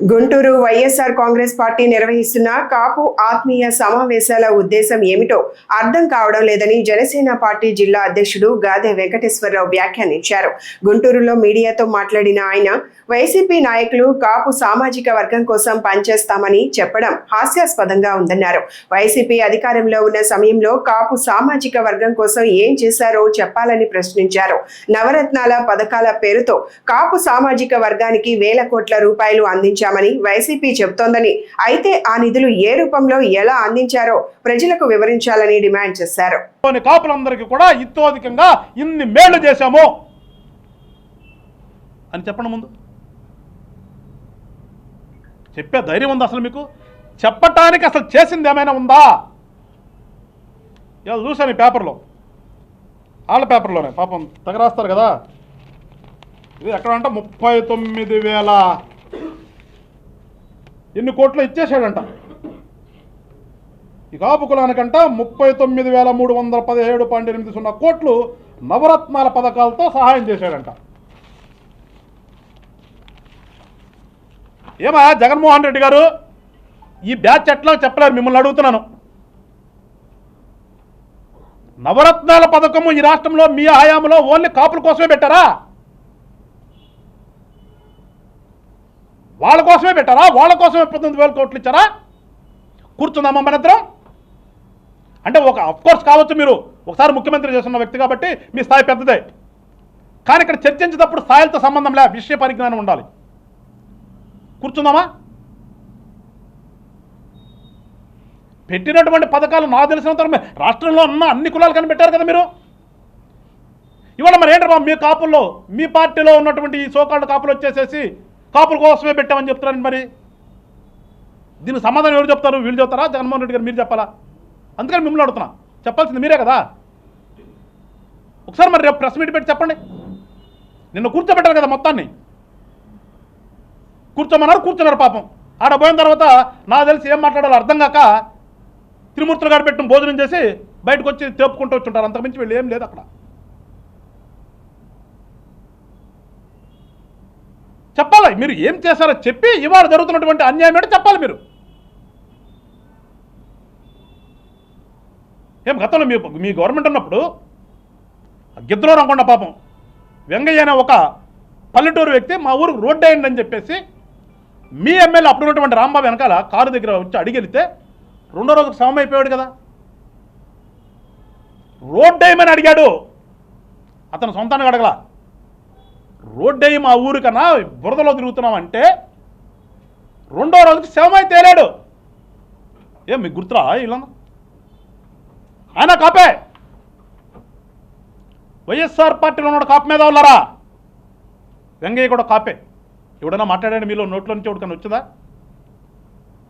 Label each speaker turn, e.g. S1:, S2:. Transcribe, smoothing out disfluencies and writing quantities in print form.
S1: Guntur YSR Congress party నిర్వహిస్తున్న కాపు ఆత్మీయ సమావేశాల ఉద్దేశం ఏమిటో అర్థం కావడం లేదని జనసేన పార్టీ జిల్లా అధ్యక్షుడు గాదె వెంకటేశ్వరరావు వ్యాఖ్యానించారు. గుంటూరులో మీడియాతో మాట్లాడిన ఆయన వైసీపీ నాయకులు కాపు సామాజిక వర్గం కోసం పనిచేస్తామని చెప్పడం హాస్యాస్పదంగా ఉందన్నారు. వైసీపీ అధికారంలో ఉన్న సమయంలో కాపు సామాజిక వర్గం కోసం ఏం చేశారో చెప్పాలని ప్రశ్నించారు. నవరత్నాల పథకాల పేరుతో కాపు సామాజిక వర్గానికి వేల కోట్ల రూపాయలు అందించారు వైసీపీ చెబుతోందని, అయితే ఆ నిధులు ఏ రూపంలో ఎలా అందించారో ప్రజలకు వివరించాలని డిమాండ్ చేశారు.
S2: కాపులందరికీ కూడా ఇతోధికంగా ఇన్ని మేళ్లు చేశాము అని చెప్పండి. ముందు చెప్పే ధైర్యం ఉందా అసలు మీకు? చెప్పటానికి అసలు చేసింది ఏమైనా ఉందా? ఇలా చూశాను ఈ పేపర్లో, వాళ్ళ పేపర్లోనే పాపం తగరాస్తారు కదా. ఇది ఎక్కడంట 39,000 ఎన్ని కోట్లు ఇచ్చేసాడంట ఈ కాపు కులానికంట. 39,317.80 కోట్లు నవరత్నాల పథకాలతో సహాయం చేశాడంట. ఏమా జగన్మోహన్ రెడ్డి గారు, ఈ బ్యాచ్ ఎట్లా చెప్పలేరు, మిమ్మల్ని అడుగుతున్నాను. నవరత్నాల పథకము ఈ రాష్ట్రంలో మీ హయాంలో ఓన్లీ కాపుల కోసమే పెట్టారా? వాళ్ళ కోసమే పెట్టారా? వాళ్ళ కోసమే 19,000 కోట్లు ఇచ్చారా? కూర్చుందామా మనిద్దరం? అంటే ఒక అఫ్కోర్స్ కావచ్చు, మీరు ఒకసారి ముఖ్యమంత్రి చేస్తున్న వ్యక్తి కాబట్టి మీ స్థాయి పెద్దదే. కానీ ఇక్కడ చర్చించేటప్పుడు స్థాయిలతో సంబంధం లే, విషయ పరిజ్ఞానం ఉండాలి. కూర్చుందామా? పెట్టినటువంటి పథకాలు నాకు తెలిసినంత రాష్ట్రంలో ఉన్న అన్ని కులాలు కనిపెట్టారు కదా మీరు. ఇవాళ మరి ఏంటమ్మా మీ కాపుల్లో, మీ పార్టీలో ఉన్నటువంటి ఈ సోకాళ్ళు కాపులు వచ్చేసేసి కాపుల కోసమే పెట్టామని చెప్తున్నారండి. మరి దీనికి సమాధానం ఎవరు చెప్తారు? వీళ్ళు చెప్తారా? జగన్మోహన్ రెడ్డి గారు మీరు చెప్పాలా? అందుకని మిమ్మల్ని అడుగుతున్నా, చెప్పాల్సింది మీరే కదా. ఒకసారి మరి రేపు ప్రెస్ మీట్ పెట్టి చెప్పండి. నిన్న కూర్చోబెట్టారు కదా, మొత్తాన్ని కూర్చోమన్నారు, కూర్చున్నారు. పాపం ఆడ పోయిన తర్వాత నాకు తెలిసి ఏం మాట్లాడాలో అర్థం కాక త్రిమూర్తులు గారు పెట్టిన భోజనం చేసి బయటకు వచ్చి తేపుకుంటూ వచ్చుంటారు. అంతకుమించి వీళ్ళు ఏం లేదు అక్కడ. చెప్పాలి మీరు ఏం చేశారో చెప్పి ఇవాళ జరుగుతున్నటువంటి అన్యాయం ఏంటో చెప్పాలి మీరు. ఏం గతంలో మీ గవర్నమెంట్ ఉన్నప్పుడు గిద్దలూరు అనుకున్న పాపం వెంగయ్య అనే ఒక పల్లెటూరు వ్యక్తి మా ఊరికి రోడ్డు వేయండి అని చెప్పేసి మీ ఎమ్మెల్యే అప్పుడు ఉన్నటువంటి రాంబాబు వెనకాల కారు దగ్గర వచ్చి అడిగెళ్తే రెండో రోజుకు సమయం అయిపోయాడు కదా. రోడ్డు వేయమని అడిగాడు, అతను సొంతానికి అడగల. రోడ్డు వేయి మా ఊరికన్నా బురదలో తిరుగుతున్నామంటే రెండో రోజుకి శవమై తేలాడు. ఏం మీకు గుర్తురా? ఇలా ఆయన కాపే, వైఎస్ఆర్ పార్టీలో ఉన్న కాపు మీద ఉన్నారా? వెంగయ్య కూడా కాపే. ఎవడన్నా మాట్లాడాడు మీలో? నోట్లో నుంచి ఎవరికన్నా వచ్చిందా?